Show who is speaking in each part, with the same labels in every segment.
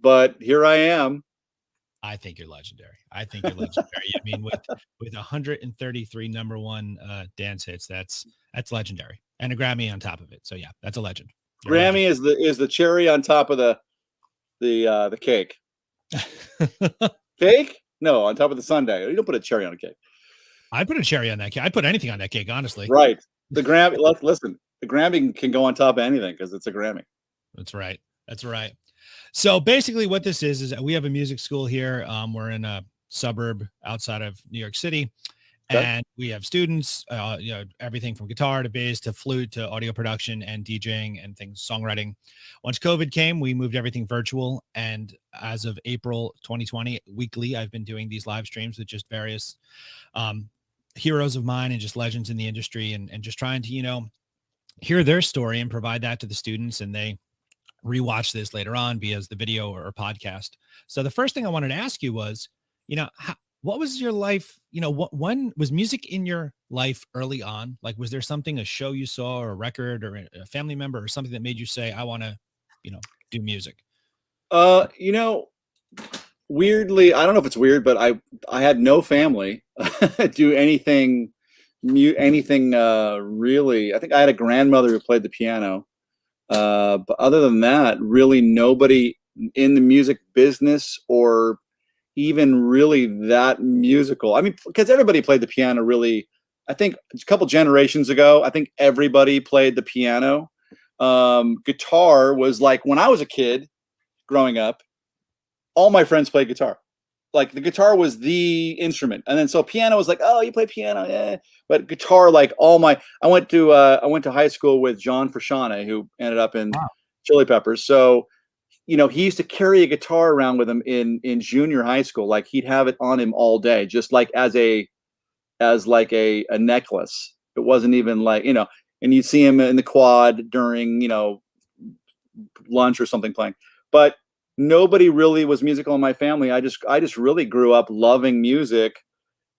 Speaker 1: but here I am.
Speaker 2: I think you're legendary. I think you're legendary. I mean, with 133 number one dance hits, that's legendary, and a Grammy on top of it. So yeah, that's a legend. You're a legend.
Speaker 1: Grammy is the cherry on top of the cake. Cake? No, on top of the sundae. You don't put a cherry on a cake.
Speaker 2: I put a cherry on that cake. I put anything on that cake, honestly.
Speaker 1: Right. The Grammy. Listen, the Grammy can go on top of anything because it's a Grammy.
Speaker 2: That's right. That's right. So basically, what this is we have a music school here. We're in a suburb outside of New York City, and we have students. Everything from guitar to bass to flute to audio production and DJing and things, songwriting. Once COVID came, we moved everything virtual, and as of April 2020, weekly, I've been doing these live streams with just various heroes of mine and just legends in the industry, and just trying to hear their story and provide that to the students, and they rewatch this later on, be as the video or podcast. So the first thing I wanted to ask you was, what was your life? When was music in your life early on? Like, was there something, a show you saw or a record or a family member or something that made you say, I want to, do music?
Speaker 1: Weirdly, I don't know if it's weird, but I had no family do anything really. I think I had a grandmother who played the piano. But other than that, really nobody in the music business or even really that musical. I mean, because everybody played the piano really, I think a couple generations ago, I think everybody played the piano. Guitar was like, when I was a kid growing up, all my friends played guitar. Like the guitar was the instrument. And then so piano was like, oh, you play piano. Yeah. But guitar, like I went to high school with John Frusciante, who ended up in Chili Peppers. So, he used to carry a guitar around with him in junior high school. Like he'd have it on him all day, just like as like a necklace. It wasn't even like, and you'd see him in the quad during, lunch or something playing. But nobody really was musical in my family. I just really grew up loving music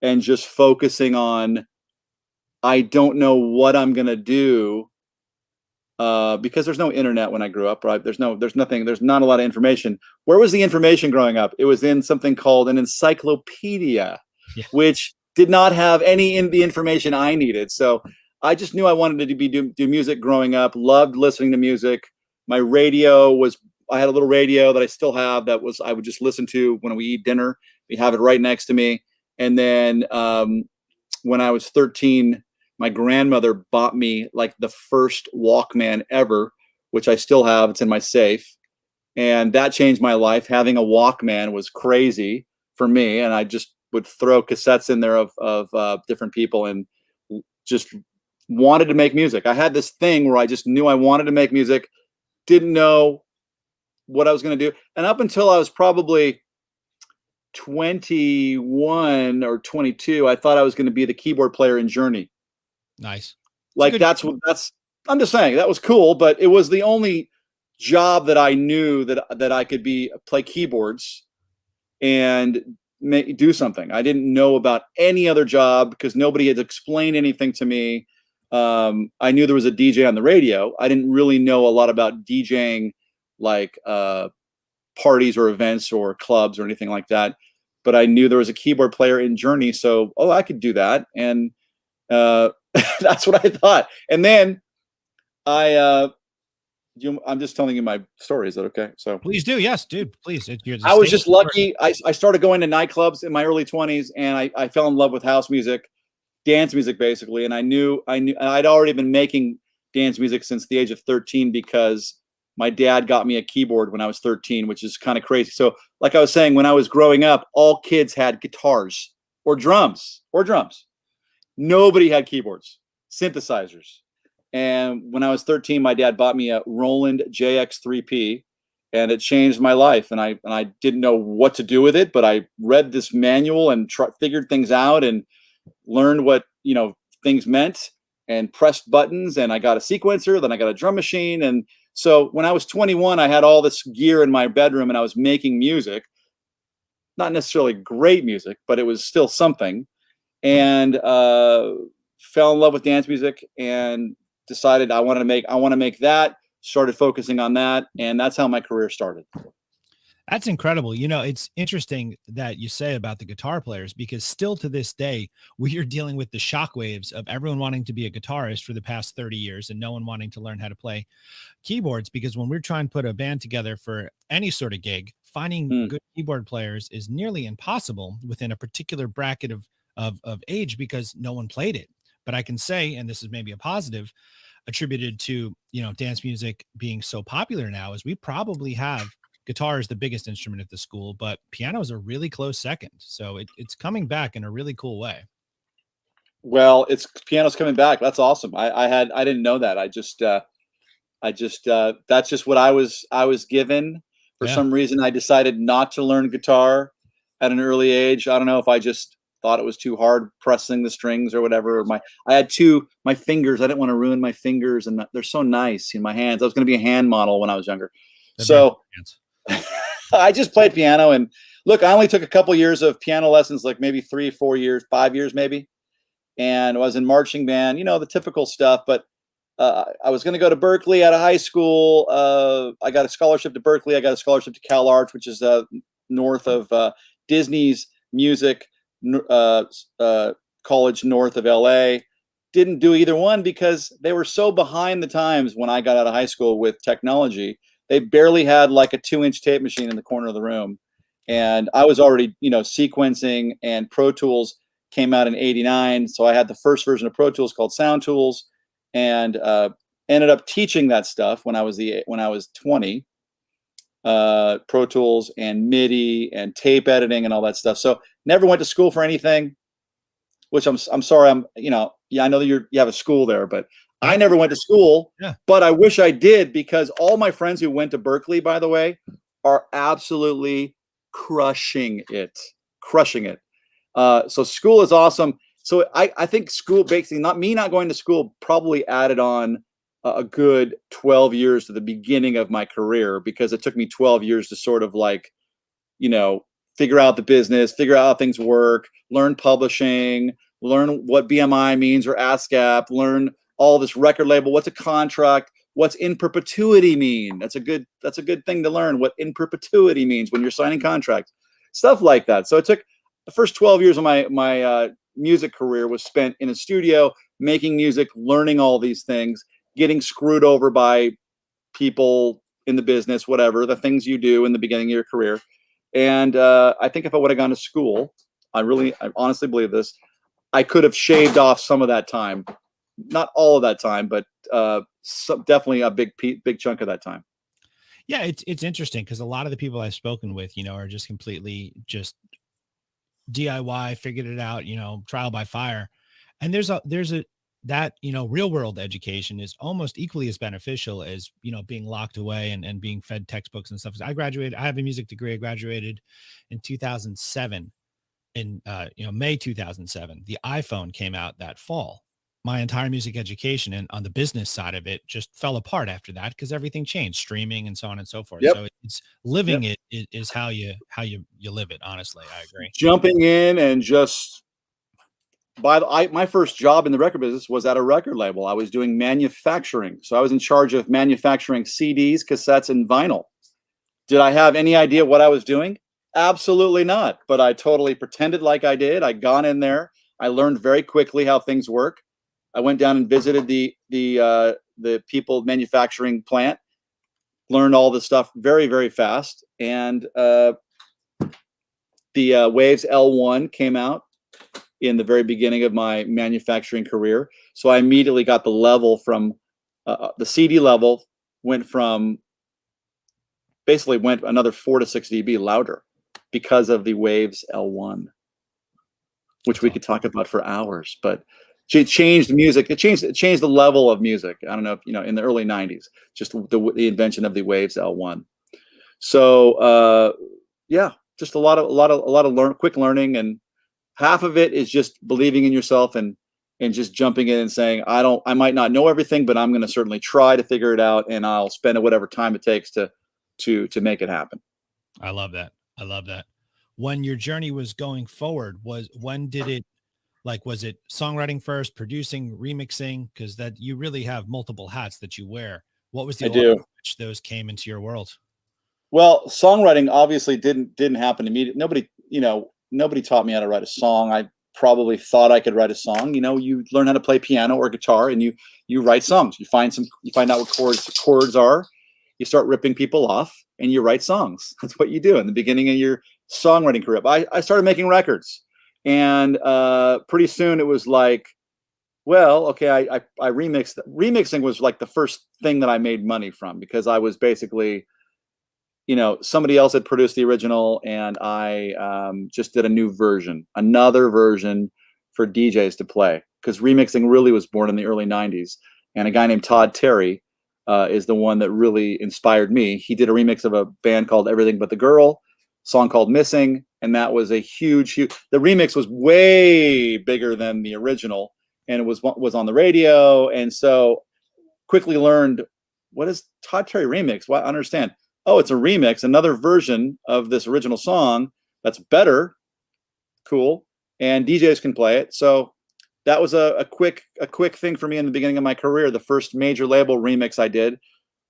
Speaker 1: and just focusing on, I don't know what I'm going to do because there's no internet when I grew up, right? There's not a lot of information. Where was the information growing up? It was in something called an encyclopedia, which did not have any in the information I needed. So I just knew I wanted to do music growing up, loved listening to music. My radio I had a little radio that I still have I would just listen to when we eat dinner. We have it right next to me. And then when I was 13, my grandmother bought me like the first Walkman ever, which I still have. It's in my safe. And that changed my life. Having a Walkman was crazy for me. And I just would throw cassettes in there of different people and just wanted to make music. I had this thing where I just knew I wanted to make music, didn't know what I was going to do. And up until I was probably 21 or 22, I thought I was going to be the keyboard player in Journey.
Speaker 2: Nice.
Speaker 1: I'm just saying that was cool, but it was the only job that I knew that I could play keyboards and do something. I didn't know about any other job because nobody had explained anything to me. I knew there was a DJ on the radio. I didn't really know a lot about DJing, like parties or events or clubs or anything like that. But I knew there was a keyboard player in Journey, so I could do that, and that's what I thought. And then I'm just telling you my story. Is that okay? So
Speaker 2: please do. Yes, dude. Please.
Speaker 1: I was just lucky. I started going to nightclubs in my early 20s, and I fell in love with house music, dance music, basically. And I knew I'd already been making dance music since the age of 13 because my dad got me a keyboard when I was 13, which is kind of crazy. So like I was saying, when I was growing up, all kids had guitars or drums. Nobody had keyboards, synthesizers. And when I was 13, my dad bought me a Roland JX3P, and it changed my life. And I didn't know what to do with it, but I read this manual and figured things out and learned what things meant and pressed buttons. And I got a sequencer, then I got a drum machine. And so when I was 21, I had all this gear in my bedroom and I was making music, not necessarily great music, but it was still something. And fell in love with dance music and decided I want to make that, started focusing on that. And that's how my career started.
Speaker 2: That's incredible. You know, it's interesting that you say about the guitar players because still to this day, we are dealing with the shockwaves of everyone wanting to be a guitarist for the past 30 years and no one wanting to learn how to play keyboards. Because when we're trying to put a band together for any sort of gig, finding
Speaker 1: Hmm.
Speaker 2: good keyboard players is nearly impossible within a particular bracket of age because no one played it. But I can say, and this is maybe a positive, attributed to dance music being so popular now, is we probably have guitar is the biggest instrument at the school, but piano is a really close second. So it's coming back in a really cool way.
Speaker 1: Well, it's piano's coming back. That's awesome. I didn't know that. That's just what I was given. For
Speaker 2: Yeah.
Speaker 1: some reason, I decided not to learn guitar at an early age. I don't know if I just thought it was too hard pressing the strings or whatever. I had my fingers. I didn't want to ruin my fingers, and they're so nice in my hands. I was going to be a hand model when I was younger. So I just played piano, and look, I only took a couple years of piano lessons, like maybe 3, 4 years, 5 years maybe, and I was in marching band, the typical stuff. But I was going to go to Berkeley out of high school. I got a scholarship to Berkeley. I got a scholarship to Cal Arts, which is north of Disney's music college north of LA. Didn't do either one because they were so behind the times when I got out of high school with technology. They barely had like a 2-inch tape machine in the corner of the room. And I was already, sequencing, and Pro Tools came out in '89. So I had the first version of Pro Tools called Sound Tools, and ended up teaching that stuff when I was 20, Pro Tools and MIDI and tape editing and all that stuff. So never went to school for anything, which I'm sorry. Yeah, I know that you have a school there, but I never went to school.
Speaker 2: Yeah.
Speaker 1: But I wish I did, because all my friends who went to Berkeley, by the way, are absolutely crushing it. So school is awesome. So I think school, basically, not going to school, probably added on a good 12 years to the beginning of my career, because it took me 12 years to sort of like, figure out the business, figure out how things work, learn publishing, learn what BMI means or ASCAP, learn all this record label, what's a contract, what's in perpetuity mean. That's a good thing to learn, what in perpetuity means when you're signing contracts, stuff like that. So it took the first 12 years of my music career was spent in a studio making music, learning all these things, getting screwed over by people in the business, whatever the things you do in the beginning of your career. And I think if I would have gone to school, I honestly believe this, I could have shaved off some of that time, not all of that time, but definitely a big chunk of that time.
Speaker 2: Yeah, it's interesting because a lot of the people I've spoken with, are just completely just DIY, figured it out, trial by fire. And there's a that, real world education is almost equally as beneficial as, being locked away and being fed textbooks and stuff. I have a music degree. I graduated in 2007. In May 2007. The iPhone came out that fall. My entire music education and on the business side of it just fell apart after that because everything changed, streaming and so on and so forth.
Speaker 1: Yep.
Speaker 2: So it's living it is how you live it. Honestly, I agree.
Speaker 1: Jumping in and just my first job in the record business was at a record label. I was doing manufacturing. So I was in charge of manufacturing CDs, cassettes, and vinyl. Did I have any idea what I was doing? Absolutely not. But I totally pretended like I did. I gone in there. I learned very quickly how things work. I went down and visited the people manufacturing plant, learned all this stuff very, very fast. And the Waves L1 came out in the very beginning of my manufacturing career. So I immediately got the level from the CD level basically went another 4 to 6 dB louder because of the Waves L1, which we could talk about for hours. But it changed music. It changed the level of music. I don't know if in the early '90s, just the invention of the Waves L1. So yeah, just a lot of quick learning, and half of it is just believing in yourself and just jumping in and saying, I might not know everything, but I'm going to certainly try to figure it out, and I'll spend whatever time it takes to make it happen.
Speaker 2: I love that. When your journey was going forward, when did it, was it songwriting first, producing, remixing? Because that you really have multiple hats that you wear. What was the order in which those came into your world?
Speaker 1: Well, songwriting obviously didn't happen immediately. Nobody taught me how to write a song. I probably thought I could write a song. You learn how to play piano or guitar, and you write songs. You find out what chords are. You start ripping people off, and you write songs. That's what you do in the beginning of your songwriting career. I started making records, and pretty soon it was like, well, okay, I remixed. Remixing was like the first thing that I made money from, because I was basically, somebody else had produced the original, and I just did another version for DJs to play, because remixing really was born in the early 90s. And a guy named t.A.T.u is the one that really inspired me. He did a remix of a band called Everything But the Girl, song called Missing. And that was a huge, the remix was way bigger than the original, and it was on the radio. And so quickly learned, what is t.A.T.u remix? Well, I understand. Oh, it's a remix, another version of this original song that's better, cool, and DJs can play it. So that was a quick thing for me in the beginning of my career. The first major label remix I did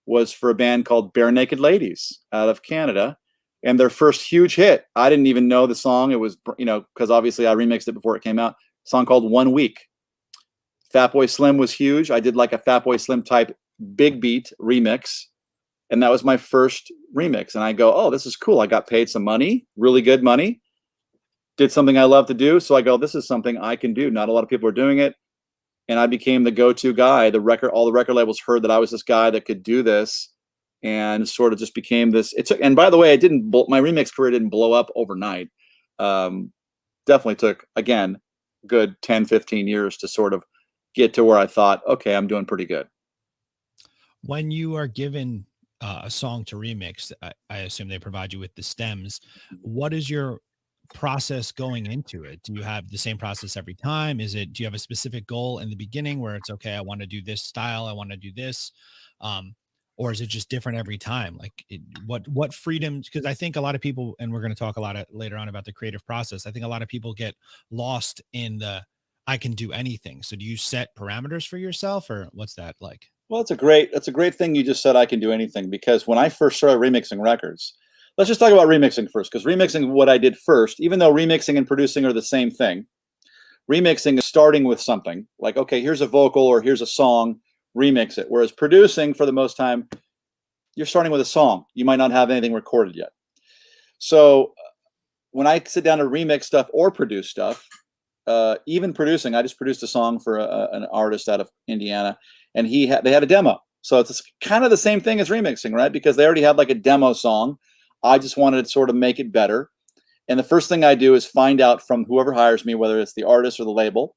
Speaker 1: was for a band called Barenaked Ladies out of Canada, and their first huge hit. I didn't even know the song. It was, because obviously I remixed it before it came out. A song called One Week. Fatboy Slim was huge. I did like a Fatboy Slim type big beat remix, and that was my first remix. And I go, oh, this is cool. I got paid some money, really good money, did something I love to do. So I go, this is something I can do. Not a lot of people are doing it. And I became the go-to guy. All the record labels heard that I was this guy that could do this, and sort of just became this. And by the way, my remix career didn't blow up overnight. Definitely took, again, good 10, 15 years to sort of get to where I thought, okay, I'm doing pretty good.
Speaker 2: When you are given a song to remix, I assume they provide you with the stems. What is your process going into it? Do you have the same process every time? Do you have a specific goal in the beginning where it's, okay, I want to do this style, I want to do this, or is it just different every time? Like what freedom? Because I think a lot of people, and we're going to talk a lot later on about the creative process, I think a lot of people get lost in I can do anything. So do you set parameters for yourself, or what's that like?
Speaker 1: Well, that's a great thing you just said. I can do anything, because when I first started remixing records, let's just talk about remixing first, because remixing, what I did first, even though remixing and producing are the same thing, remixing is starting with something like, okay, here's a vocal or here's a song, remix it. Whereas producing, for the most time, you're starting with a song. You might not have anything recorded yet. So when I sit down to remix stuff or produce stuff, even producing, I just produced a song for an artist out of Indiana, and they had a demo. So it's kind of the same thing as remixing, right? Because they already had like a demo song. I just wanted to sort of make it better. And the first thing I do is find out from whoever hires me, whether it's the artist or the label,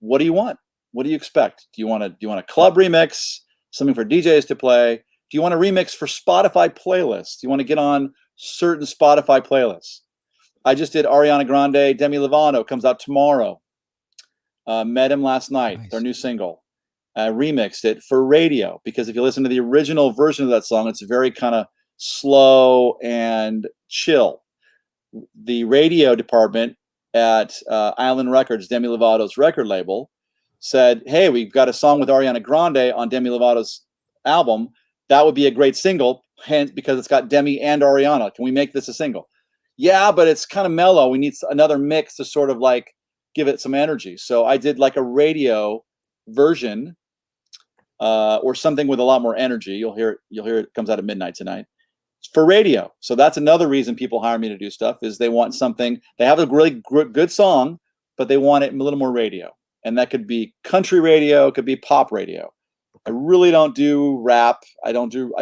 Speaker 1: what do you want? What do you expect? Do you want a club remix, something for DJs to play? Do you want a remix for Spotify playlists? Do you want to get on certain Spotify playlists? I just did Ariana Grande, Demi Lovato, comes out tomorrow. Met him last night,
Speaker 2: Nice.
Speaker 1: Their new single. I remixed it for radio, because if you listen to the original version of that song, it's very kind of slow and chill. The radio department at Island Records, Demi Lovato's record label, said, hey, we've got a song with Ariana Grande on Demi Lovato's album. That would be a great single, hence, because it's got Demi and Ariana. Can we make this a single? Yeah, but it's kind of mellow. We need another mix to sort of like give it some energy. So I did like a radio version, or something with a lot more energy. You'll hear it comes out at midnight tonight, for radio. So that's another reason people hire me to do stuff, is they want something. They have a really good song, but they want it a little more radio. And that could be country radio, it could be pop radio. I really don't do rap. I don't do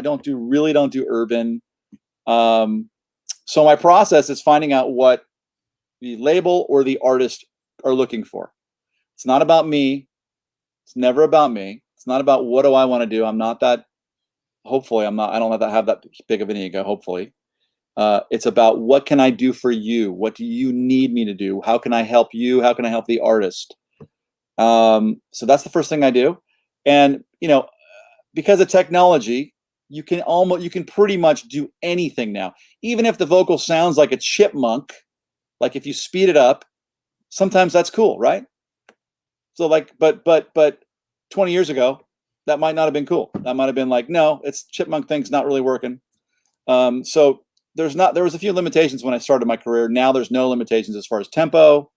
Speaker 1: urban. So my process is finding out what the label or the artist are looking for. It's not about me. It's never about me. It's not about what do I want to do. I'm not that. Hopefully, I'm not. I don't have that big of an ego. Hopefully, it's about what can I do for you? What do you need me to do? How can I help you? How can I help the artist? So that's the first thing I do. And because of technology, you can pretty much do anything now. Even if the vocal sounds like a chipmunk, like if you speed it up, sometimes that's cool, right? So like, but 20 years ago, that might not have been cool. That might have been like, no, it's chipmunk thing's not really working. So there was a few limitations when I started my career. Now there's no limitations as far as tempo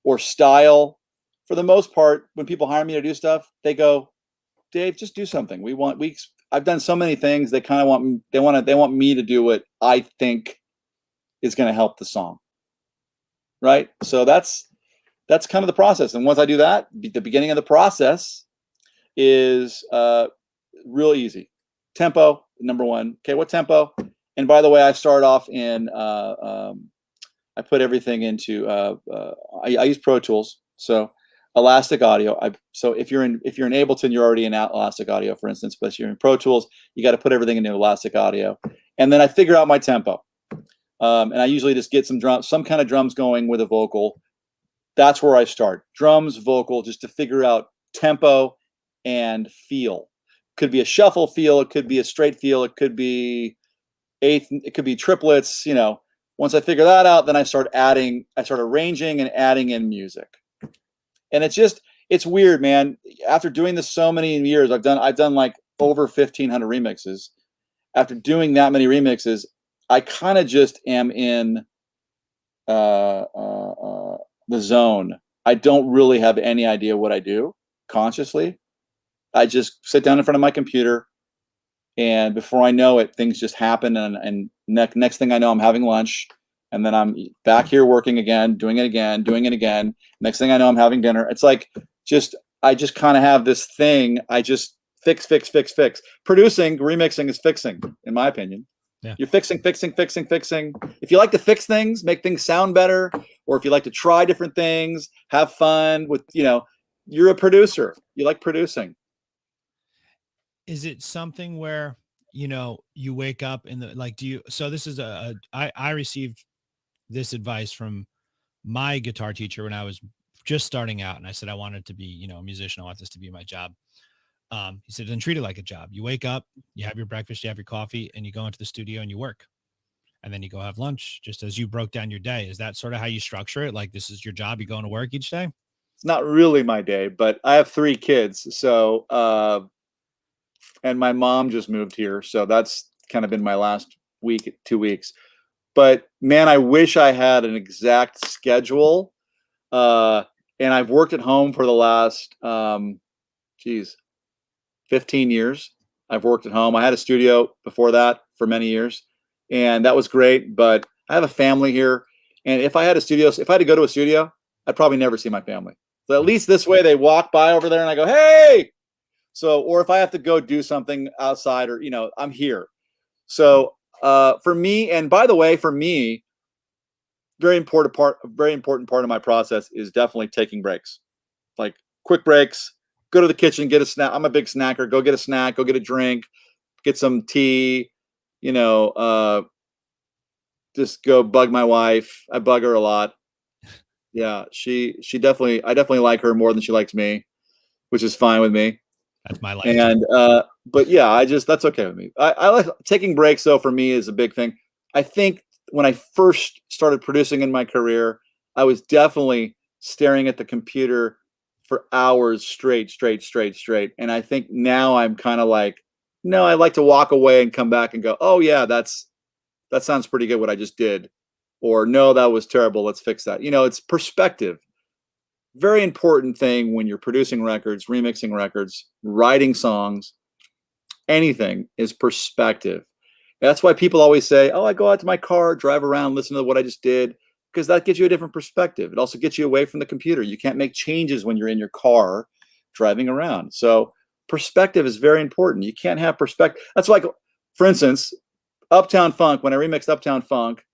Speaker 1: or style. For the most part, when people hire me to do stuff, they go, Dave, just do something. I've done so many things. They kind of want me to do what I think is going to help the song. Right. So that's kind of the process. And once I do that, the beginning of the process is real easy. Tempo, number one. Okay, what tempo? And by the way, I start off in I put everything into I use Pro Tools. So Elastic Audio. So if you're in Ableton, you're already in Elastic Audio, for instance. But if you're in Pro Tools, you got to put everything into Elastic Audio, and then I figure out my tempo. And I usually just get some kind of drums going with a vocal. That's where I start. Drums, vocal, just to figure out tempo and feel. Could be a shuffle feel. It could be a straight feel. It could be eighth. It could be triplets. Once I figure that out, then I start arranging and adding in music. And it's weird, man. After doing this so many years, I've done like over 1,500 remixes. After doing that many remixes, I kind of just am in the zone. I don't really have any idea what I do consciously. I just sit down in front of my computer, and before I know it, things just happen. And next thing I know, I'm having lunch, and then I'm back here working again, doing it again. Next thing I know, I'm having dinner. It's like I just kind of have this thing. I just fix. Producing, remixing is fixing, in my opinion. Yeah. You're fixing. If you like to fix things, make things sound better, or if you like to try different things, have fun with, you're a producer. You like producing.
Speaker 2: Is it something where, you wake up in the, so this is I received this advice from my guitar teacher when I was just starting out, and I said I wanted to be, a musician. I want this to be my job. He said, then treat it like a job. You wake up, you have your breakfast, you have your coffee, and you go into the studio and you work. And then you go have lunch, just as you broke down your day. Is that sort of how you structure it? Like, this is your job, you going to work each day?
Speaker 1: It's not really my day, but I have 3 kids. So, and my mom just moved here. So that's kind of been my last 2 weeks. But man, I wish I had an exact schedule. And I've worked at home for the last, 15 years. I've worked at home. I had a studio before that for many years, and that was great. But I have a family here, and if I had to go to a studio, I'd probably never see my family. So at least this way, they walk by over there, and I go, "Hey!" So, or if I have to go do something outside, or I'm here. So for me, and by the way, for me, very important part of my process is definitely taking breaks, like quick breaks. Go to the kitchen, get a snack. I'm a big snacker. Go get a snack, go get a drink, get some tea, just go bug my wife. I bug her a lot. Yeah, I definitely like her more than she likes me, which is fine with me.
Speaker 2: That's my life.
Speaker 1: And but yeah, that's okay with me. I like taking breaks, though. For me, is a big thing. I think when I first started producing in my career, I was definitely staring at the computer for hours straight. And I think now I'm kind of like, no, I like to walk away and come back and go, oh yeah, that sounds pretty good what I just did. Or no, that was terrible. Let's fix that. It's perspective. Very important thing when you're producing records, remixing records, writing songs, anything is perspective. That's why people always say, oh, I go out to my car, drive around, listen to what I just did, because that gives you a different perspective. It also gets you away from the computer. You can't make changes when you're in your car driving around. So perspective is very important. You can't have perspective. That's like, for instance, Uptown Funk, when I remixed Uptown Funk,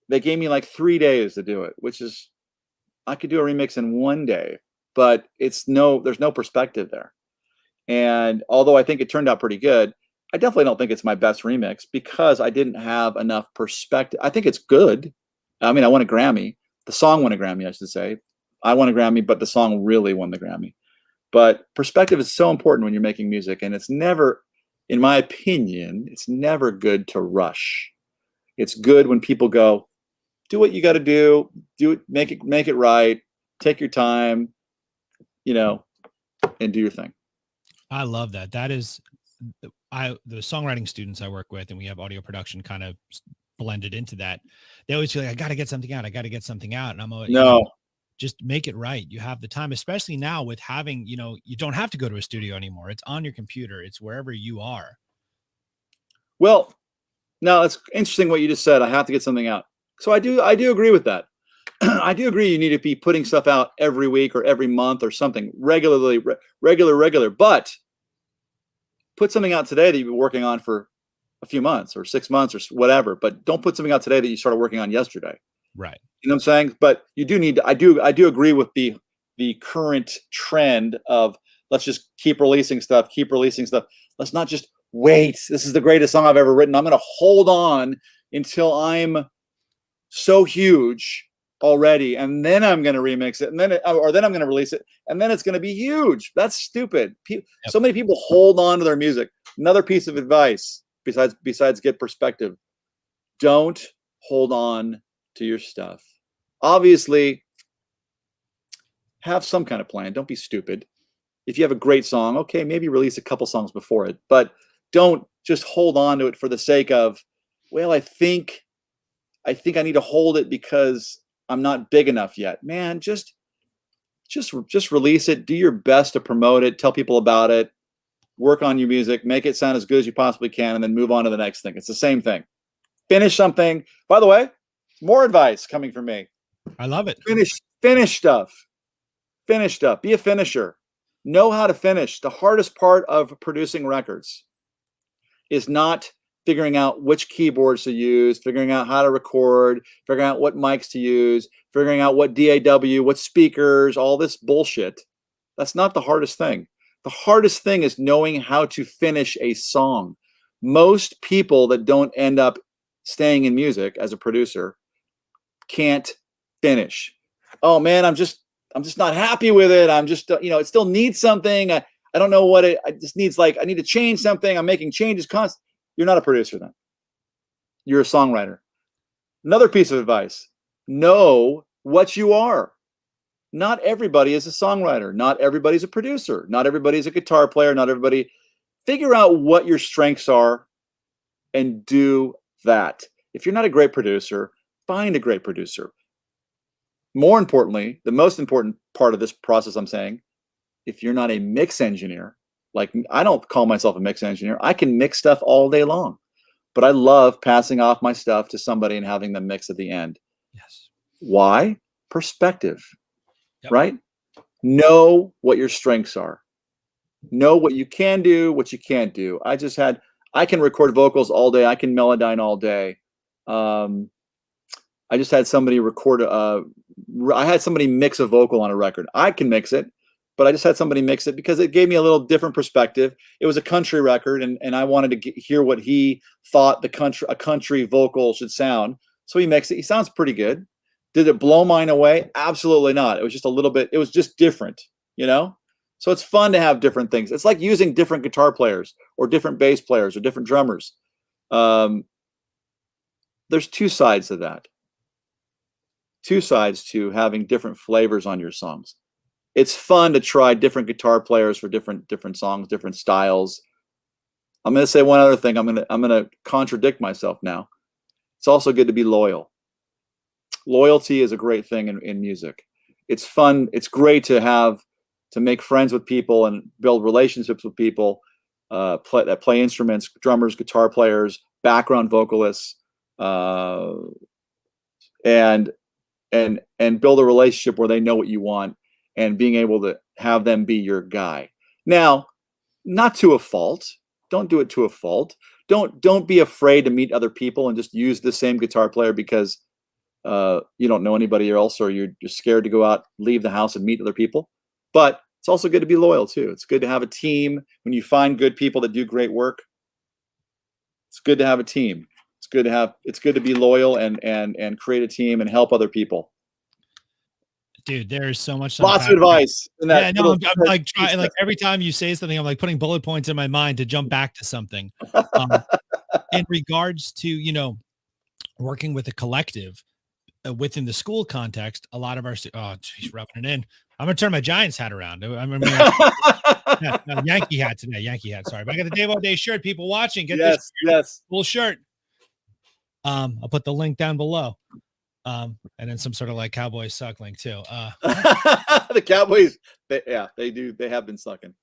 Speaker 1: they gave me like 3 days to do it, which is, I could do a remix in 1 day, but there's no perspective there. And although I think it turned out pretty good, I definitely don't think it's my best remix because I didn't have enough perspective. I think it's good. I mean, I won a Grammy. The song won a Grammy, I should say. I won a Grammy, but the song really won the Grammy. But perspective is so important when you're making music, and it's never, in my opinion, it's never good to rush. It's good when people go, do what you got to do it, make it right, take your time, and do your thing.
Speaker 2: I love that. the songwriting students I work with, and we have audio production kind of blended into that. They always feel like, I got to get something out. I got to get something out. And I'm always,
Speaker 1: No.
Speaker 2: just make it right. You have the time, especially now with having, you don't have to go to a studio anymore. It's on your computer. It's wherever you are.
Speaker 1: Well, now it's interesting what you just said. I have to get something out. So I do agree with that. I do agree you need to be putting stuff out every week or every month or something regularly, regular, but put something out today that you've been working on for a few months or 6 months or whatever, but don't put something out today that you started working on yesterday.
Speaker 2: Right.
Speaker 1: You know what I'm saying? But you do need to, I do agree with the current trend of let's just keep releasing stuff. Let's not just wait. This is the greatest song I've ever written. I'm going to hold on until I'm so huge already, and then I'm going to remix it, and then I'm going to release it, and then it's going to be huge. That's stupid. So many people hold on to their music. Another piece of advice besides get perspective: don't hold on to your stuff. Obviously, have some kind of plan. Don't be stupid. If you have a great song, okay, maybe release a couple songs before it, but don't just hold on to it for the sake of, well, I think I need to hold it because I'm not big enough yet. Man, just release it. Do your best to promote it. Tell people about it. Work on your music. Make it sound as good as you possibly can, and then move on to the next thing. It's the same thing. Finish something. By the way, more advice coming from me.
Speaker 2: I love it.
Speaker 1: Finish stuff. Finish stuff. Be a finisher. Know how to finish. The hardest part of producing records is not figuring out which keyboards to use, figuring out how to record, figuring out what mics to use, figuring out what DAW, what speakers, all this bullshit. That's not the hardest thing. The hardest thing is knowing how to finish a song. Most people that don't end up staying in music as a producer can't finish. Oh man, I'm just not happy with it. I'm just, it still needs something. I don't know what it just needs. Like, I need to change something. I'm making changes constantly. You're not a producer then. You're a songwriter. Another piece of advice: know what you are. Not everybody is a songwriter. Not everybody's a producer. Not everybody's a guitar player. Not everybody. Figure out what your strengths are and do that. If you're not a great producer, find a great producer. More importantly, the most important part of this process, I'm saying, if you're not a mix engineer, like I don't call myself a mix engineer. I can mix stuff all day long, but I love passing off my stuff to somebody and having them mix at the end.
Speaker 2: Yes.
Speaker 1: Why? Perspective, right? Know what your strengths are. Know what you can do, what you can't do. I can record vocals all day. I can melodyne all day. I just had somebody record I had somebody mix a vocal on a record. I can mix it, but I just had somebody mix it because it gave me a little different perspective. It was a country record, and I wanted to hear what he thought a country vocal should sound. So he mixed it. He sounds pretty good. Did it blow mine away? Absolutely not. It was just a little bit, it was just different, So it's fun to have different things. It's like using different guitar players or different bass players or different drummers. There's two sides to that. Two sides to having different flavors on your songs. It's fun to try different guitar players for different songs, different styles. I'm going to say one other thing. I'm going to contradict myself now. It's also good to be loyal. Loyalty is a great thing in music. It's fun. It's great to make friends with people and build relationships with people that play instruments, drummers, guitar players, background vocalists, and build a relationship where they know what you want and being able to have them be your guy. Now, not to a fault. Don't do it to a fault. Don't be afraid to meet other people and just use the same guitar player because you don't know anybody else, or you're scared to go out, leave the house and meet other people. But it's also good to be loyal too. It's good to have a team. When you find good people that do great work, it's good to have a team. It's good to be loyal and create a team and help other people.
Speaker 2: Dude, there's so much.
Speaker 1: Lots of advice.
Speaker 2: Yeah, no, I'm like trying. Like every time you say something, I'm like putting bullet points in my mind to jump back to something. In regards to working with a collective, within the school context, a lot of our, oh, geez, rubbing it in. I'm going to turn my Giants hat around. I'm no, Yankee hat today. Yankee hat. Sorry, but I got the Dave Aude shirt. People watching, get this cool shirt. I'll put the link down below. And then some sort of like Cowboys suck link too.
Speaker 1: The Cowboys, they do. They have been sucking.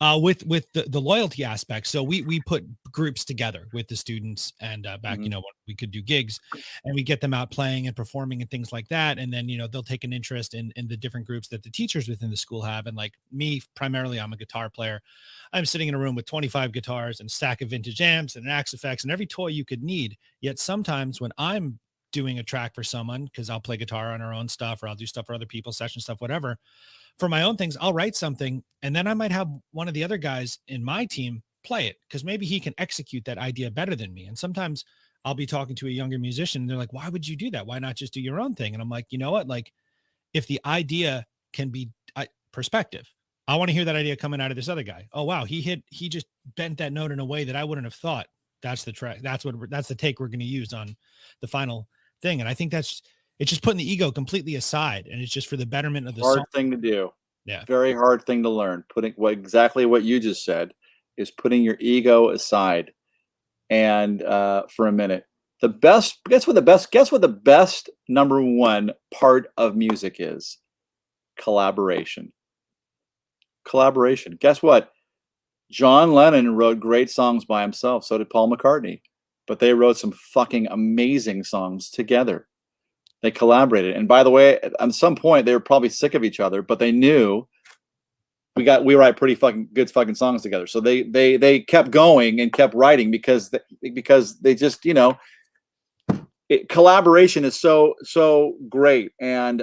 Speaker 2: With the loyalty aspect. So we put groups together with the students and back, when we could do gigs, and we get them out playing and performing and things like that. And then, they'll take an interest in the different groups that the teachers within the school have. And like me, primarily, I'm a guitar player. I'm sitting in a room with 25 guitars and a stack of vintage amps and an Axe effects and every toy you could need. Yet sometimes when I'm doing a track for someone, because I'll play guitar on our own stuff, or I'll do stuff for other people, session stuff, whatever, for my own things, I'll write something and then I might have one of the other guys in my team play it because maybe he can execute that idea better than me. And sometimes I'll be talking to a younger musician and they're like, why would you do that? Why not just do your own thing? And I'm like, you know what? Like, if the idea can be perspective, I want to hear that idea coming out of this other guy. Oh, wow. He just bent that note in a way that I wouldn't have thought. That's the track. That's the take we're going to use on the final thing. And I think it's just putting the ego completely aside, and it's just for the betterment of the
Speaker 1: hard
Speaker 2: song.
Speaker 1: thing to do.
Speaker 2: Yeah.
Speaker 1: Very hard thing to learn. Exactly what you just said is putting your ego aside. And for a minute, guess what the best number one part of music is? Collaboration. Guess what? John Lennon wrote great songs by himself. So did Paul McCartney, but they wrote some fucking amazing songs together. They collaborated. And by the way, at some point they were probably sick of each other, but they knew we write pretty fucking good fucking songs together. So they kept going and kept writing because they just, collaboration is so great. And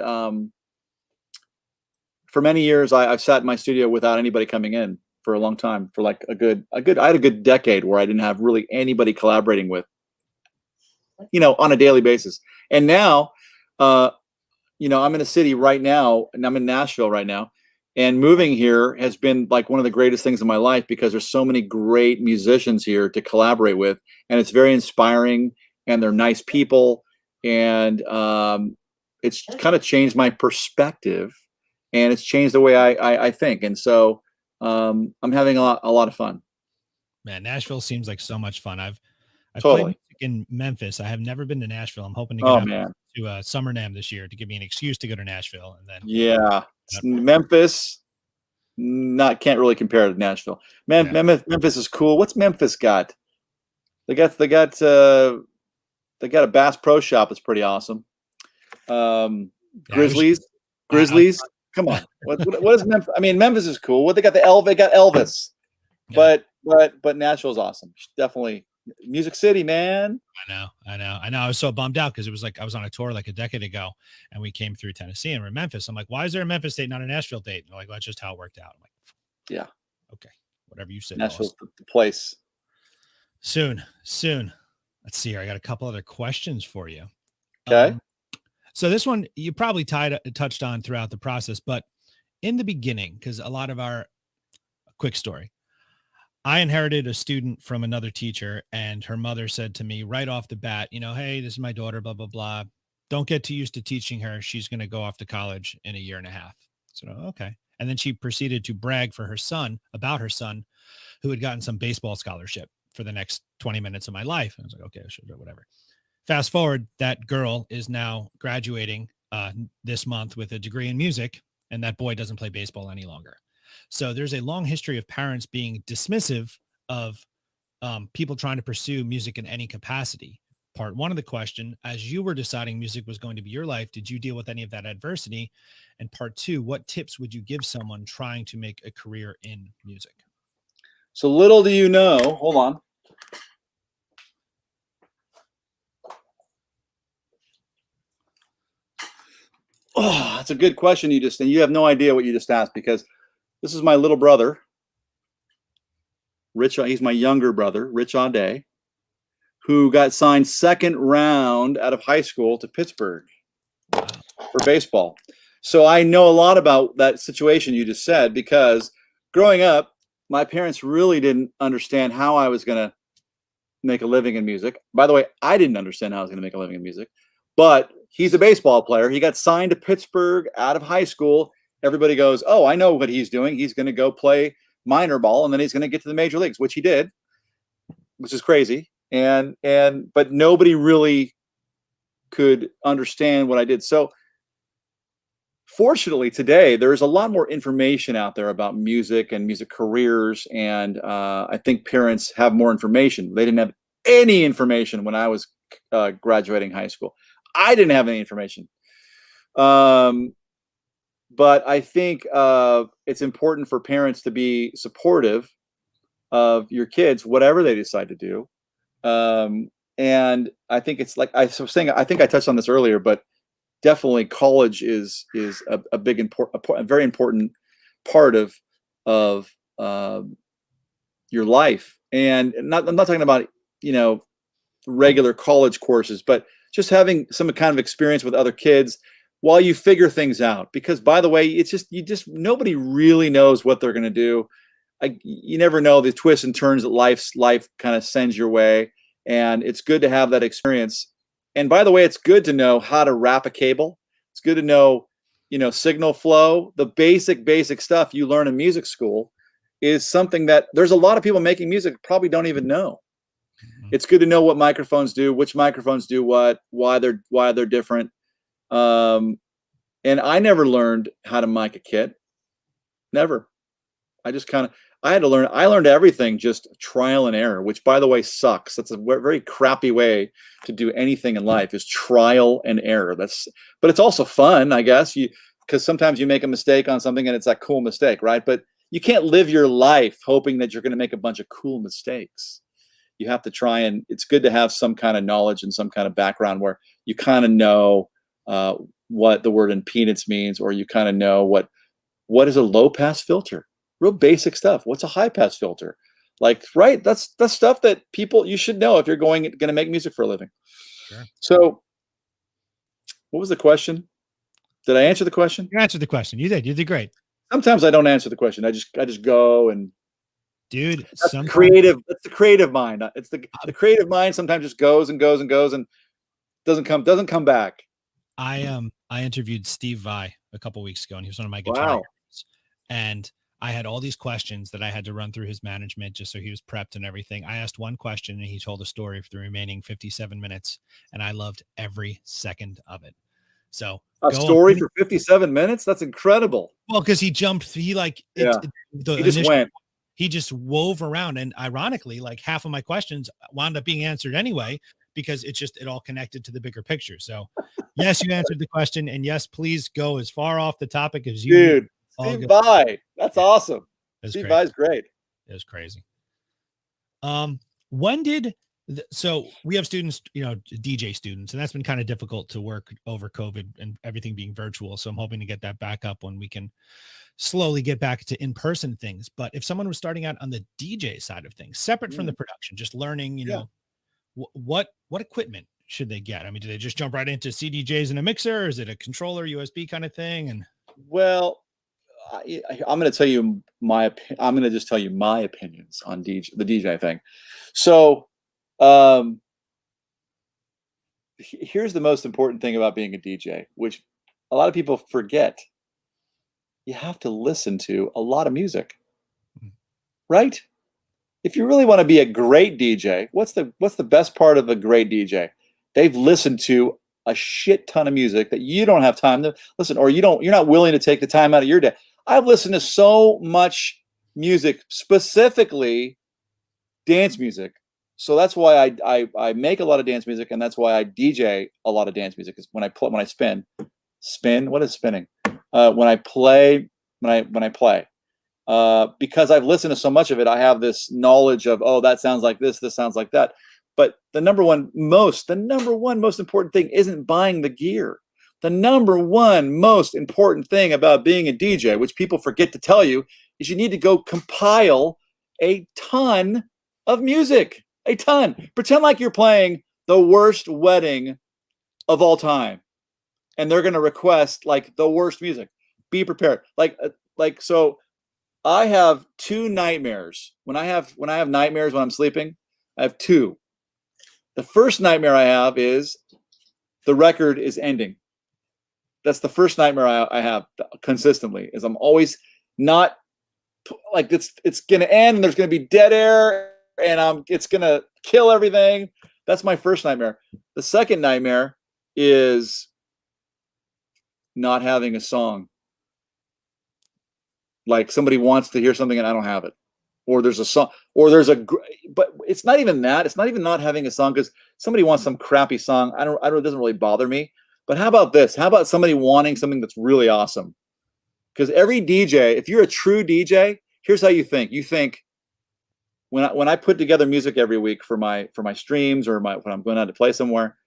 Speaker 1: for many years I've sat in my studio without anybody coming in for a long time, for like I had a good decade where I didn't have really anybody collaborating with, on a daily basis. And now, I'm in a city right now, and I'm in Nashville right now, and moving here has been like one of the greatest things in my life because there's so many great musicians here to collaborate with, and it's very inspiring, and they're nice people, and it's kind of changed my perspective, and it's changed the way I think, and so I'm having a lot of fun.
Speaker 2: Man, Nashville seems like so much fun. I've
Speaker 1: totally
Speaker 2: played music in Memphis. I have never been to Nashville. I'm hoping to get to Summer NAMM this year to give me an excuse to go to Nashville. And then
Speaker 1: Memphis can't really compare to Nashville. Memphis is cool. What's Memphis got? They got a Bass Pro Shop that's pretty awesome. Grizzlies. Come on. What is Memphis? I mean, Memphis is cool. What they got They got Elvis. Yeah. But Nashville's awesome. Definitely. Music City, man.
Speaker 2: I know. I was so bummed out because it was like I was on a tour like a decade ago and we came through Tennessee and we're in Memphis. I'm like, why is there a Memphis date, not a Nashville date? And they're like, well, that's just how it worked out. I'm like,
Speaker 1: yeah.
Speaker 2: Okay. Whatever you said.
Speaker 1: Nashville's the place.
Speaker 2: Soon. Let's see here. I got a couple other questions for you.
Speaker 1: Okay.
Speaker 2: So this one you probably touched on throughout the process, but in the beginning, because a lot of quick story. I inherited a student from another teacher, and her mother said to me right off the bat, hey, this is my daughter, blah, blah, blah. Don't get too used to teaching her. She's going to go off to college in a year and a half. So, okay. And then she proceeded to brag about her son, who had gotten some baseball scholarship for the next 20 minutes of my life. And I was like, okay, sure, whatever. Fast forward, that girl is now graduating this month with a degree in music, and that boy doesn't play baseball any longer. So there's a long history of parents being dismissive of people trying to pursue music in any capacity. Part one of the question, as you were deciding music was going to be your life, did you deal with any of that adversity? And part two, what tips would you give someone trying to make a career in music?
Speaker 1: So little do you know, hold on. Oh, that's a good question. You have no idea what you just asked, because this is my little brother, Rich. He's my younger brother, Rich Audé, who got signed second round out of high school to Pittsburgh for baseball. So I know a lot about that situation you just said, because growing up, my parents really didn't understand how I was going to make a living in music. By the way, I didn't understand how I was going to make a living in music. but he's a baseball player. He got signed to Pittsburgh out of high school. Everybody goes, oh, I know what he's doing. He's going to go play minor ball, and then he's going to get to the major leagues, which he did, which is crazy. But nobody really could understand what I did. So fortunately today, there's a lot more information out there about music and music careers. And I think parents have more information. They didn't have any information when I was graduating high school. I didn't have any information. But I think it's important for parents to be supportive of your kids, whatever they decide to do. And I think it's like I was saying, I think I touched on this earlier, but definitely college is a big a very important part of your life. And I'm not talking about, regular college courses, but just having some kind of experience with other kids while you figure things out. Because by the way, it's just nobody really knows what they're going to do. You never know the twists and turns that life kind of sends your way. And it's good to have that experience. And by the way, it's good to know how to wrap a cable. It's good to know, signal flow. The basic stuff you learn in music school is something that there's a lot of people making music probably don't even know. It's good to know what microphones do, which microphones do what, why they're different. And I never learned how to mic a kit. Never. I had to learn. I learned everything just trial and error, which by the way sucks. That's a very crappy way to do anything in life, is trial and error. But it's also fun, I guess, because sometimes you make a mistake on something and it's that cool mistake, right? But you can't live your life hoping that you're going to make a bunch of cool mistakes. You have to try, and it's good to have some kind of knowledge and some kind of background where you kind of know what the word impedance means, or you kind of know what is a low pass filter. Real basic stuff. What's a high pass filter? Right? That's stuff that you should know if you're going to make music for a living.
Speaker 2: Sure.
Speaker 1: So, what was the question? Did I answer the question?
Speaker 2: You answered the question. You did. You did great.
Speaker 1: Sometimes I don't answer the question. I just go and.
Speaker 2: Dude,
Speaker 1: that's the creative mind. It's the creative mind sometimes just goes and goes and goes and doesn't come back.
Speaker 2: I interviewed Steve Vai a couple weeks ago, and he was one of my guitar heroes. And I had all these questions that I had to run through his management just so he was prepped and everything. I asked one question and he told a story for the remaining 57 minutes, and I loved every second of it. So
Speaker 1: a story for 57 minutes? That's incredible.
Speaker 2: Well, because he jumped, he just wove around, and ironically, like half of my questions wound up being answered anyway, because it all connected to the bigger picture. So yes, you answered the question, and yes, please go as far off the topic as you
Speaker 1: Dude, Steve Vai. That's awesome. Steve Vai's great.
Speaker 2: It was crazy. So we have students, DJ students, and that's been kind of difficult to work over COVID and everything being virtual. So I'm hoping to get that back up when we can slowly get back to in-person things. But if someone was starting out on the DJ side of things, separate from the production, just learning, what equipment should they get? I mean, do they just jump right into CDJs and a mixer, or is it a controller, USB kind of thing? And
Speaker 1: well, I'm going to tell you I'm going to just tell you my opinions on the DJ thing. So, here's the most important thing about being a DJ, which a lot of people forget. You have to listen to a lot of music, right? If you really want to be a great DJ, what's the best part of a great DJ? They've listened to a shit ton of music that you don't have time to listen, or you're not willing to take the time out of your day. I've listened to so much music, specifically dance music. So that's why I make a lot of dance music, and that's why I DJ a lot of dance music. Is when I spin. What is spinning? When I play, because I've listened to so much of it, I have this knowledge of, oh, that sounds like this sounds like that. But the number one most important thing isn't buying the gear. The number one most important thing about being a DJ, which people forget to tell you, is you need to go compile a ton of music. A ton. Pretend like you're playing the worst wedding of all time, and they're going to request like the worst music. Be prepared. So I have two nightmares. When I have nightmares when I'm sleeping, I have two. The first nightmare I have is the record is ending. That's the first nightmare I have consistently, is I'm always not like it's gonna end and there's gonna be dead air and it's gonna kill everything. That's my first nightmare. The second nightmare is not having a song. Like somebody wants to hear something and I don't have it, or there's a song, or but it's not even that. It's not even not having a song because somebody wants some crappy song. It doesn't really bother me. But how about this? How about somebody wanting something that's really awesome? Because every DJ, if you're a true DJ, here's how you think. You think when I put together music every week for my streams or when I'm going out to play somewhere,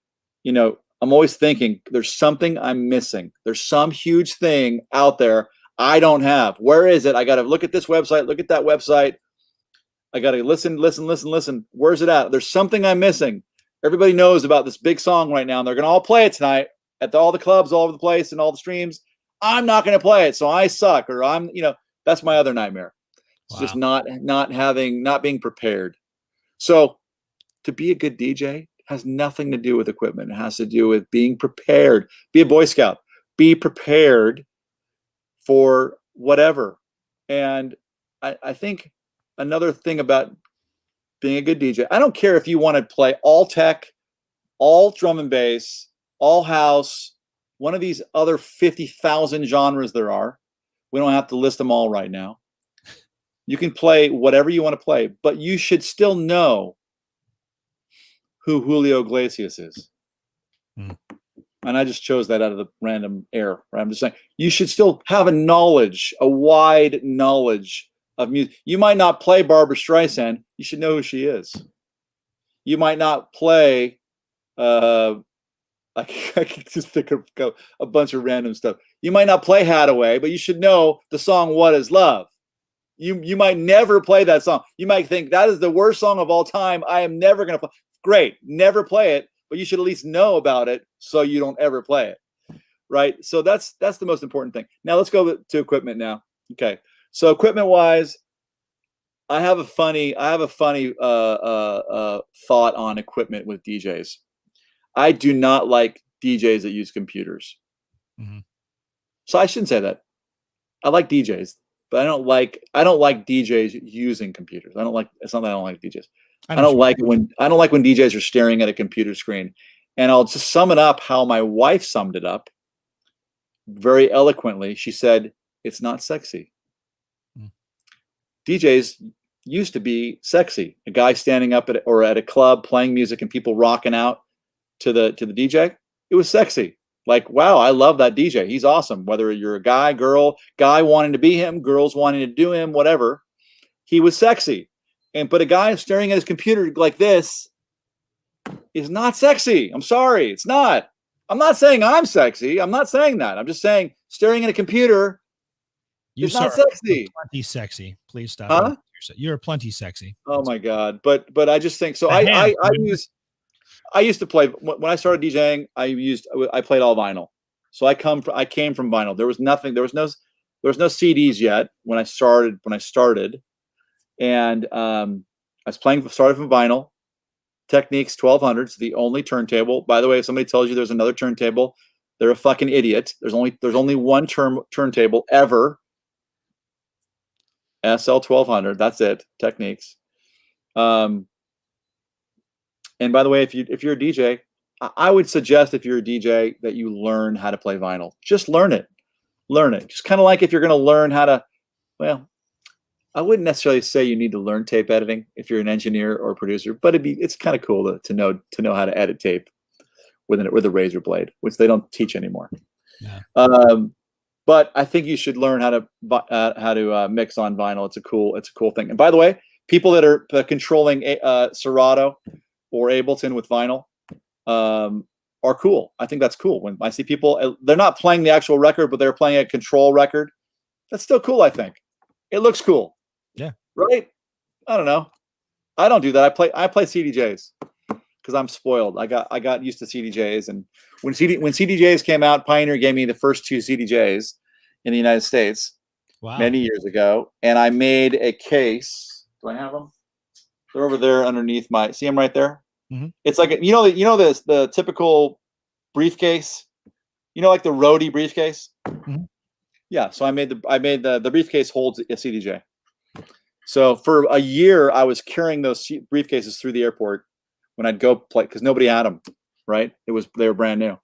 Speaker 1: you know, I'm always thinking there's something I'm missing. There's some huge thing out there I don't have. Where is it? I got to look at this website, look at that website. I got to listen. Where's it at? There's something I'm missing. Everybody knows about this big song right now, and they're going to all play it tonight at all the clubs all over the place and all the streams. I'm not going to play it, so I suck, or that's my other nightmare. It's just not being prepared. So to be a good DJ has nothing to do with equipment. It has to do with being prepared. Be a Boy Scout. Be prepared for whatever. And I think another thing about being a good DJ, I don't care if you want to play all tech, all drum and bass, all house, one of these other 50,000 genres there are. We don't have to list them all right now. You can play whatever you want to play, but you should still know who Julio Iglesias is. And I just chose that out of the random air. Right? I'm just saying you should still have a wide knowledge of music. You might not play Barbra Streisand. You should know who she is. You might not play I could just pick up a bunch of random stuff. You might not play Hathaway, but you should know the song "What Is Love." You might never play that song. You might think that is the worst song of all time. I am never going to play. Great, never play it, but you should at least know about it so you don't ever play it, right? So that's the most important thing. Now let's go to equipment now. Okay, so equipment wise, I have a funny thought on equipment with DJs. I do not like DJs that use computers. Mm-hmm. So I shouldn't say that. I like DJs, but I don't like DJs using computers. It's not that I don't like DJs. I don't like when DJs are staring at a computer screen. And I'll just sum it up how my wife summed it up very eloquently. She said, "It's not sexy." DJs used to be sexy. A guy standing up at a club playing music and people rocking out to the DJ. It was sexy. Like, wow, I love that DJ. He's awesome. Whether you're a guy, girl, guy wanting to be him, girls wanting to do him, whatever. He was sexy. But a guy staring at his computer like this is not sexy. I'm sorry. It's not. I'm not saying I'm sexy. I'm not saying that. I'm just saying staring at a computer is not sexy.
Speaker 2: Plenty sexy. Please stop.
Speaker 1: Huh?
Speaker 2: You're plenty sexy.
Speaker 1: Oh my God. But I just think so. I used to play when I started DJing. I played all vinyl. So I came from vinyl. There was no CDs yet when I started. And I started from vinyl. Technics 1200 is the only turntable. By the way, if somebody tells you there's another turntable, they're a fucking idiot. There's only one turntable ever. SL 1200. That's it. Techniques. And by the way, if you're a DJ, I would suggest if you're a DJ that you learn how to play vinyl. Just learn it. Just kind of like if you're going to learn how to, well, I wouldn't necessarily say you need to learn tape editing if you're an engineer or a producer, but it's kind of cool to know how to edit tape with a razor blade, which they don't teach anymore. Yeah. But I think you should learn how to mix on vinyl. It's a cool thing. And by the way, people that are controlling Serato or Ableton with vinyl are cool. I think that's cool. When I see people, they're not playing the actual record, but they're playing a control record. That's still cool. I think it looks cool.
Speaker 2: Yeah.
Speaker 1: Right. I don't know. I don't do that. I play CDJs because I'm spoiled. I got used to CDJs, and when CDJs came out, Pioneer gave me the first 2 CDJs in the United States. Wow. Many years ago, and I made a case. Do I have them? They're over there underneath see them right there. Mm-hmm. It's like the typical briefcase, like the roadie briefcase.
Speaker 2: Mm-hmm.
Speaker 1: Yeah. So I made the briefcase holds a CDJ. So for a year, I was carrying those briefcases through the airport when I'd go play, because nobody had them, right? They were brand new.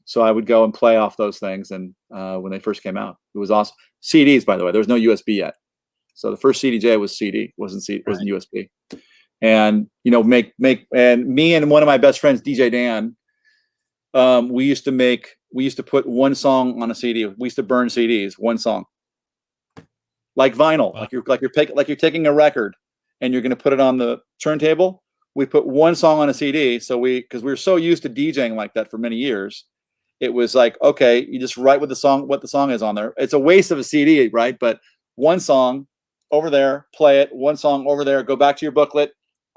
Speaker 1: So I would go and play off those things. And when they first came out, it was awesome. CDs, by the way, there was no USB yet. So the first CDJ was CD, wasn't USB. And, and me and one of my best friends, DJ Dan, we used to put one song on a CD. We used to burn CDs, one song. Like vinyl, wow. like you're taking a record and you're going to put it on the turntable. We put one song on a CD. So because we were so used to DJing like that for many years, it was like, okay, you just write what the song is on there. It's a waste of a CD, right? But one song over there, play it. One song over there, go back to your booklet,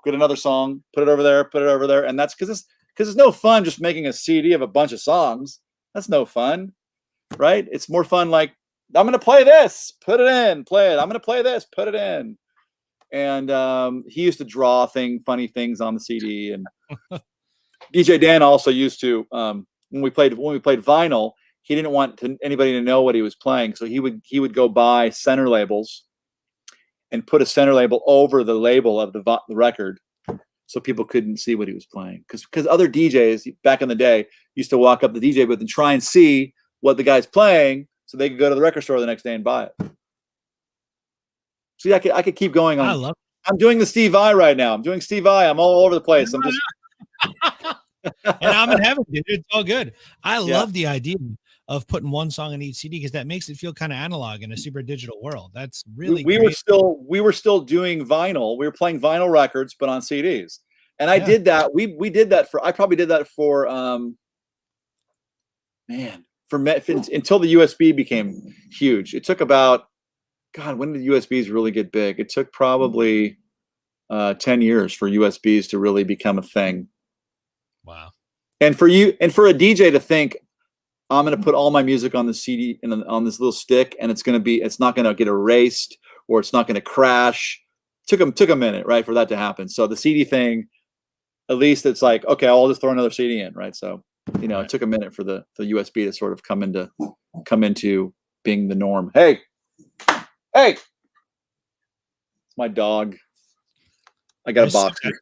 Speaker 1: get another song, put it over there. And that's because it's no fun just making a CD of a bunch of songs. That's no fun, right? It's more fun like, I'm going to play this, put it in, play it. I'm going to play this, put it in. And he used to draw funny things on the CD. And DJ Dan also used to, when we played vinyl, he didn't want anybody to know what he was playing. So he would go buy center labels and put a center label over the label of the record so people couldn't see what he was playing. Because other DJs back in the day used to walk up the DJ booth and try and see what the guy's playing, so they could go to the record store the next day and buy it. See, I could keep going on. I'm doing the Steve Vai right now. I'm doing Steve Vai. I'm all over the place. I'm just
Speaker 2: and I'm in heaven, dude. It's all good. I love the idea of putting one song on each CD because that makes it feel kind of analog in a super digital world. That's really
Speaker 1: we were still doing vinyl. We were playing vinyl records, but on CDs. And I did that. We did that I probably did that for until the USB became huge. It took about, God, when did USBs really get big? It took probably 10 years for USBs to really become a thing.
Speaker 2: Wow.
Speaker 1: And for a DJ to think, I'm going to put all my music on the CD and on this little stick, and it's not going to get erased or it's not going to crash. Took a minute, right, for that to happen. So the CD thing, at least it's like, okay, I'll just throw another CD in, right? So it took a minute for the USB to sort of come into being the norm. Hey, it's my dog. I got a box here.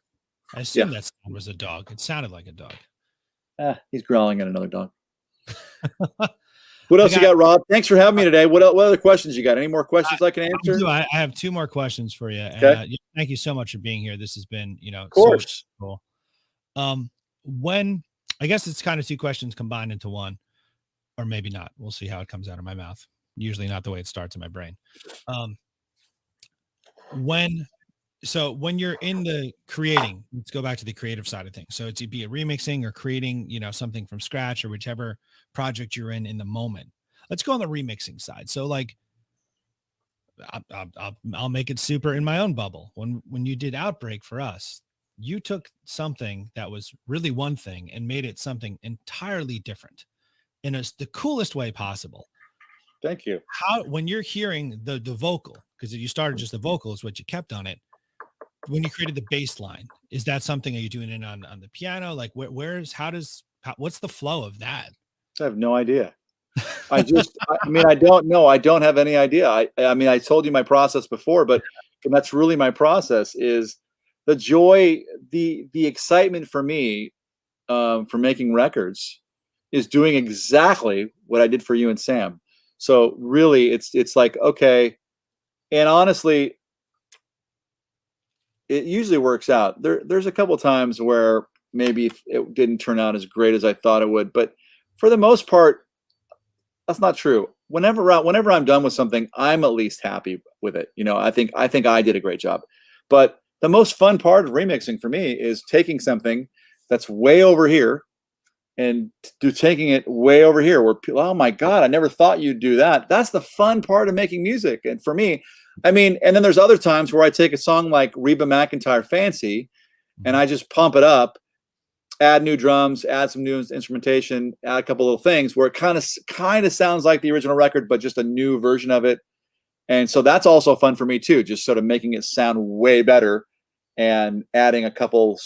Speaker 2: I assume that sound was a dog. It sounded like a dog.
Speaker 1: He's growling at another dog. What else you got, Rob? Thanks for having me today. What other questions you got? Any more questions I can answer?
Speaker 2: I have two more questions for you.
Speaker 1: Okay.
Speaker 2: And, thank you so much for being here. This has been,
Speaker 1: of course.
Speaker 2: So cool. When I guess it's kind of two questions combined into one, or maybe not. We'll see how it comes out of my mouth. Usually not the way it starts in my brain. When you're in the creating, let's go back to the creative side of things. So it's be it remixing or creating, something from scratch or whichever project you're in the moment. Let's go on the remixing side. So like, I'll make it super in my own bubble. When you did Outbreak for us, you took something that was really one thing and made it something entirely different in the coolest way possible.
Speaker 1: Thank you.
Speaker 2: When you're hearing the vocal, because you started just the vocal is what you kept on it. When you created the bass line, is that something, are you doing it on the piano? Like what's the flow of that?
Speaker 1: I have no idea. I don't know. I don't have any idea. I told you my process before, but that's really my process is the joy, the excitement for me, for making records is doing exactly what I did for you and Sam. So really it's like, okay. And honestly, it usually works out. There's a couple of times where maybe it didn't turn out as great as I thought it would, but for the most part, that's not true. Whenever I'm done with something, I'm at least happy with it. I think I did a great job. But the most fun part of remixing for me is taking something that's way over here and taking it way over here where people, oh my God, I never thought you'd do that. That's the fun part of making music. And for me, and then there's other times where I take a song like Reba McEntire Fancy and I just pump it up, add new drums, add some new instrumentation, add a couple little things where it kind of sounds like the original record, but just a new version of it. And so that's also fun for me too, just sort of making it sound way better and adding a couple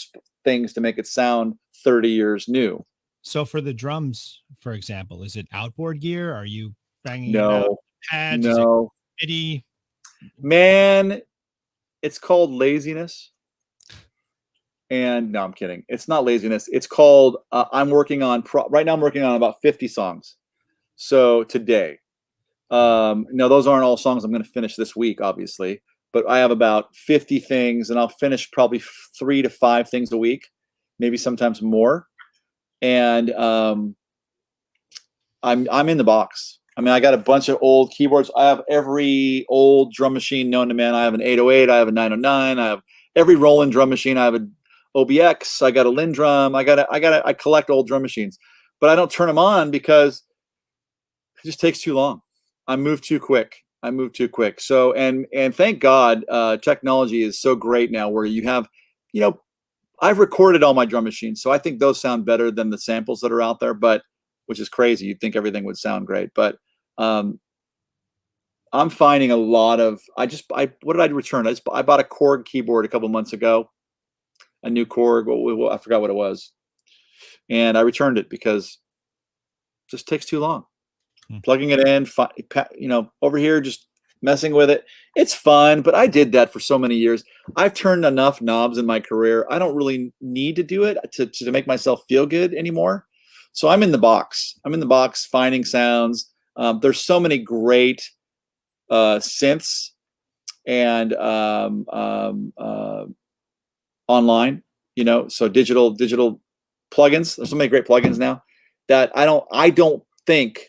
Speaker 1: things to make it sound 30 years new.
Speaker 2: So for the drums, for example, is it outboard gear? Are you banging it out
Speaker 1: No,
Speaker 2: pads? Is it
Speaker 1: no,
Speaker 2: MIDI?
Speaker 1: man, it's called laziness. And no, I'm kidding. It's not laziness. It's called, I'm working on, right now I'm working on about 50 songs. So today, no, those aren't all songs I'm going to finish this week, obviously, but I have about 50 things and I'll finish probably 3 to 5 things a week, maybe sometimes more. And I'm in the box. I mean, I got a bunch of old keyboards. I have every old drum machine known to man. I have an 808. I have a 909. I have every Roland drum machine. I have an OBX. I got a Linn drum. I collect old drum machines, but I don't turn them on because it just takes too long. I move too quick. So, and thank God, technology is so great now where you have, you know, I've recorded all my drum machines. So I think those sound better than the samples that are out there, but which is crazy. You'd think everything would sound great, but I'm finding a lot of, what did I return? I bought a Korg keyboard a couple months ago, a new Korg. I forgot what it was. And I returned it because it just takes too long. Plugging it in, over here, just messing with it. It's fun, but I did that for so many years. I've turned enough knobs in my career. I don't really need to do it to make myself feel good anymore. So I'm in the box. Finding sounds. There's so many great synths and online, so digital plugins. There's so many great plugins now that I don't think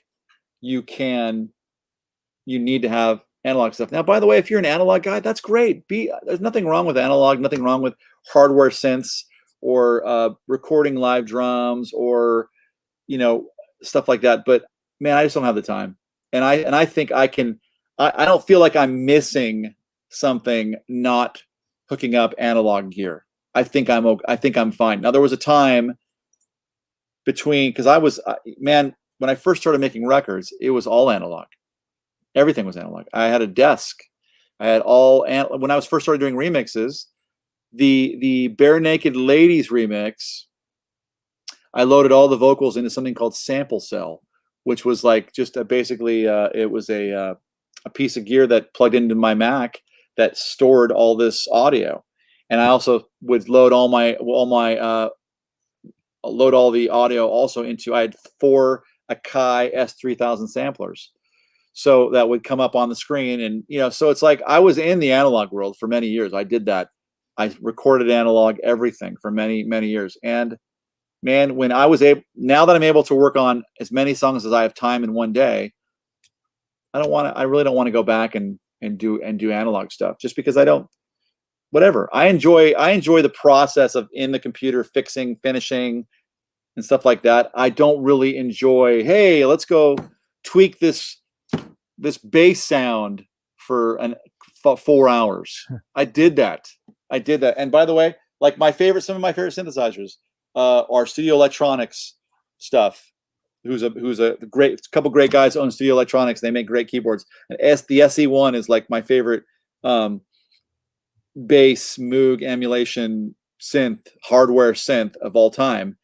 Speaker 1: you need to have analog stuff. Now, by the way, if you're an analog guy, that's great. There's nothing wrong with analog, nothing wrong with hardware synths or recording live drums or stuff like that. But man, I just don't have the time. And I think I don't feel like I'm missing something not hooking up analog gear. I think I'm fine. Now, there was a time because when I first started making records, it was all analog. Everything was analog. I had a desk. I had when I was first started doing remixes, the Barenaked Ladies remix, I loaded all the vocals into something called Sample Cell, which was like just basically it was a piece of gear that plugged into my Mac that stored all this audio. And I also would load all the audio also into, I had 4 Akai S3000 samplers. So that would come up on the screen. And, so it's like I was in the analog world for many years. I did that. I recorded analog everything for many, many years. And man, now that I'm able to work on as many songs as I have time in one day, I really don't want to go back and do analog stuff just because whatever. I enjoy the process of in the computer fixing, finishing, and stuff like that. I don't really enjoy, hey, let's go tweak this bass sound for 4 hours. I did that. And by the way, like some of my favorite synthesizers are Studio Electronics stuff. Who's a couple great guys own Studio Electronics. They make great keyboards. And the SE1 is like my favorite bass Moog emulation hardware synth of all time.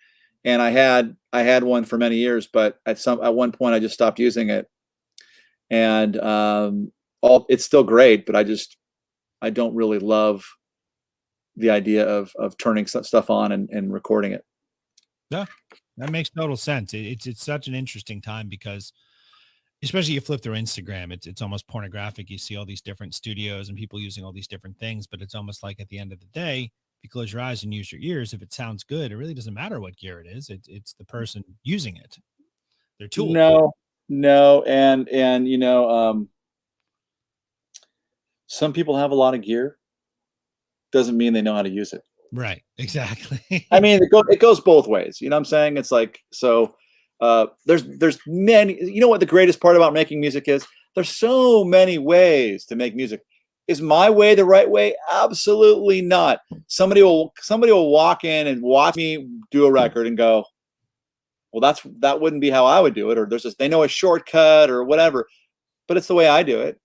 Speaker 1: And I had one for many years, but at one point I just stopped using it. And it's still great, but I don't really love the idea of turning stuff on and recording it.
Speaker 2: Yeah, that makes total sense. It's such an interesting time because, especially you flip through Instagram, it's almost pornographic. You see all these different studios and people using all these different things, but it's almost like at the end of the day, if you close your eyes and use your ears, if it sounds good, it really doesn't matter what gear it is. It's the person using it, their tool.
Speaker 1: No, and some people have a lot of gear. Doesn't mean they know how to use it.
Speaker 2: Right. Exactly.
Speaker 1: I mean, it goes both ways. You know what I'm saying? It's like, so there's many, what the greatest part about making music is? There's so many ways to make music. Is my way the right way? Absolutely not. Somebody will walk in and watch me do a record and go, well, that wouldn't be how I would do it. Or they know a shortcut or whatever, but it's the way I do it.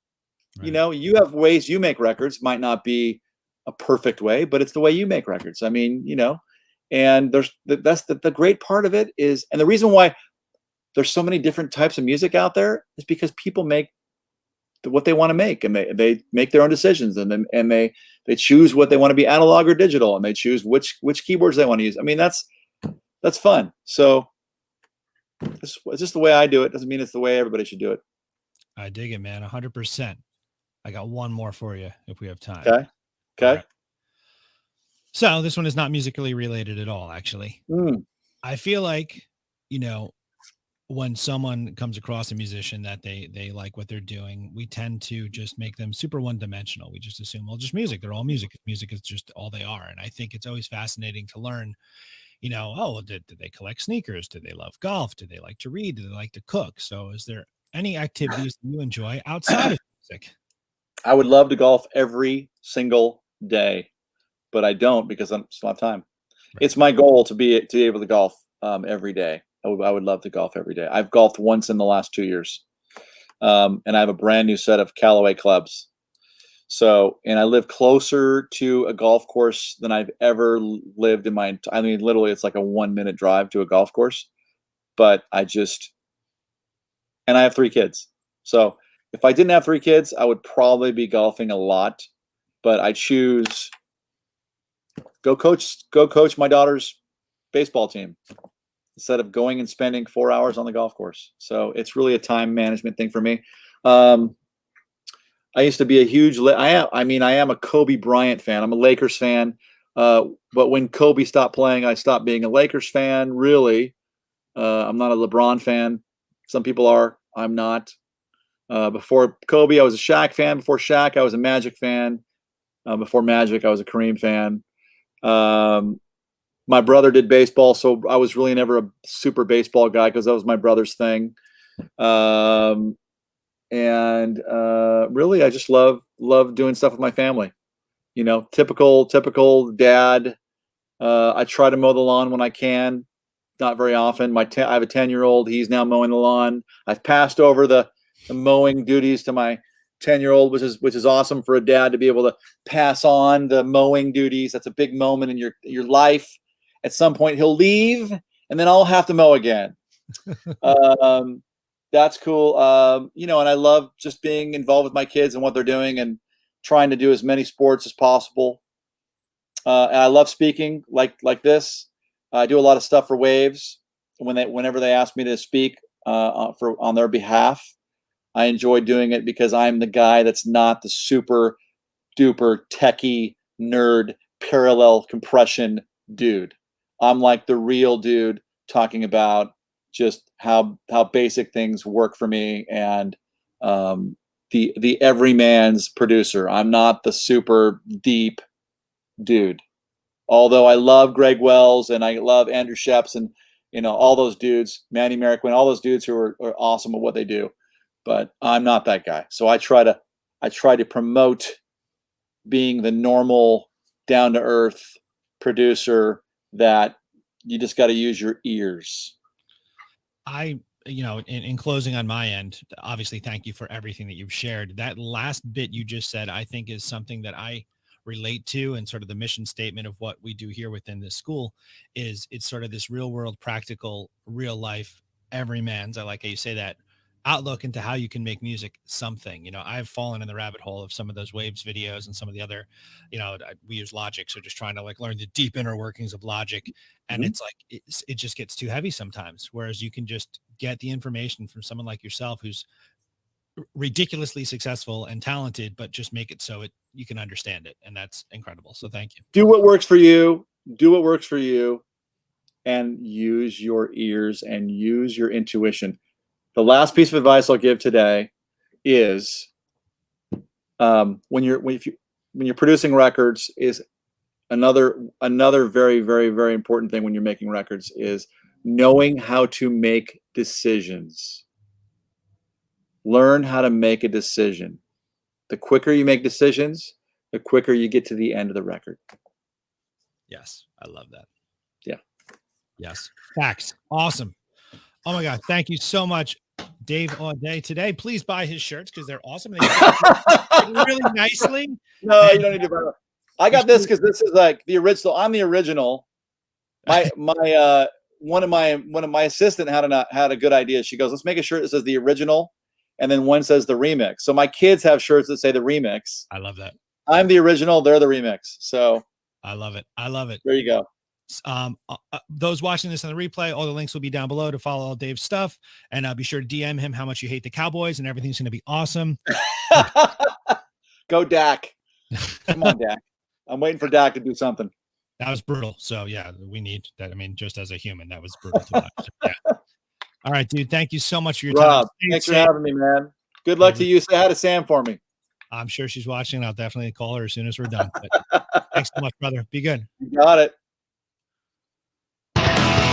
Speaker 1: Right. You have ways you make records, might not be a perfect way, but it's the way you make records. I mean, And that's the great part of it is, and the reason why there's so many different types of music out there is because people make what they want to make, and they make their own decisions, and they choose what they want to be, analog or digital, and they choose which keyboards they want to use. I mean, that's fun. So it's just the way I do it. Doesn't mean it's the way everybody should do it.
Speaker 2: I dig it, man. 100%. I got one more for you if we have time.
Speaker 1: Okay.
Speaker 2: Right. So this one is not musically related at all, actually. I feel like, when someone comes across a musician that they like what they're doing, we tend to just make them super one-dimensional. We just assume, well, just music. They're all music. Music is just all they are. And I think it's always fascinating to learn, did they collect sneakers? Do they love golf? Do they like to read? Do they like to cook? So is there any activities that you enjoy outside of music?
Speaker 1: I would love to golf every single day, but I don't because I still have time. Right. It's my goal to be able to golf every day. I would love to golf every day. I've golfed once in the last 2 years. And I have a brand new set of Callaway clubs. So, and I live closer to a golf course than I've ever lived in I mean, literally it's like a 1-minute drive to a golf course, but and I have 3 kids. So if I didn't have 3 kids, I would probably be golfing a lot, but I choose go coach my daughter's baseball team instead of going and spending 4 hours on the golf course. So it's really a time management thing for me. I used to be a huge, I am a Kobe Bryant fan. I'm a Lakers fan. But when Kobe stopped playing, I stopped being a Lakers fan, really. I'm not a LeBron fan. Some people are. I'm not. Before Kobe, I was a Shaq fan. Before Shaq, I was a Magic fan. Before Magic, I was a Kareem fan. My brother did baseball, so I was really never a super baseball guy because that was my brother's thing. Really, I just love doing stuff with my family. Typical dad. I try to mow the lawn when I can, not very often. I have a 10-year-old. He's now mowing the lawn. I've passed over the mowing duties to my 10-year-old, which is awesome for a dad to be able to pass on the mowing duties. That's a big moment in your life. At some point, he'll leave, and then I'll have to mow again. That's cool. And I love just being involved with my kids and what they're doing and trying to do as many sports as possible. And I love speaking like this. I do a lot of stuff for Waves. Whenever they ask me to speak on their behalf, I enjoy doing it because I'm the guy that's not the super duper techie nerd parallel compression dude. I'm like the real dude talking about just how basic things work for me and the everyman's producer. I'm not the super deep dude. Although I love Greg Wells and I love Andrew Sheps and all those dudes, Manny Merrick, all those dudes who are awesome at what they do. But I'm not that guy. So I try to promote being the normal, down to earth producer that you just got to use your ears.
Speaker 2: In closing on my end, obviously, thank you for everything that you've shared. That last bit you just said, I think is something that I relate to, and sort of the mission statement of what we do here within this school is it's sort of this real world, practical, real life, everyman's, I like how you say that, outlook into how you can make music something. I've fallen in the rabbit hole of some of those Waves videos and some of the other, we use Logic. So just trying to learn the deep inner workings of Logic. And it's like, it just gets too heavy sometimes. Whereas you can just get the information from someone like yourself, who's ridiculously successful and talented, but just make it so you can understand it. And that's incredible. So thank you.
Speaker 1: Do what works for you. And use your ears and use your intuition. The last piece of advice I'll give today is when you're producing records is another very, very, very important thing when you're making records is knowing how to make decisions. Learn how to make a decision. The quicker you make decisions, the quicker you get to the end of the record.
Speaker 2: Yes, I love that.
Speaker 1: Yeah.
Speaker 2: Yes. Facts. Awesome. Oh my God. Thank you so much, Dave Audé, today. Please buy his shirts because they're awesome. They really nicely.
Speaker 1: No, you don't need to buy them. I got this because this is like the original. I'm the original. One of my assistant had a good idea. She goes, let's make a shirt that says the original, and then one says the remix. So my kids have shirts that say the remix.
Speaker 2: I love that.
Speaker 1: I'm the original, they're the remix. So
Speaker 2: I love it. I love it.
Speaker 1: There you go.
Speaker 2: Those watching this on the replay, all the links will be down below to follow all Dave's stuff, and be sure to DM him how much you hate the Cowboys, and everything's going to be awesome.
Speaker 1: Go Dak. Come on, Dak. I'm waiting for Dak to do something.
Speaker 2: That was brutal. So yeah, we need that. I mean, just as a human, that was brutal to watch. Yeah. All right, dude. Thank you so much for your
Speaker 1: Rob,
Speaker 2: time.
Speaker 1: thanks for having me, man. Good luck to you. Say hi to Sam for me.
Speaker 2: I'm sure she's watching. I'll definitely call her as soon as we're done. But thanks so much, brother. Be good.
Speaker 1: You got it.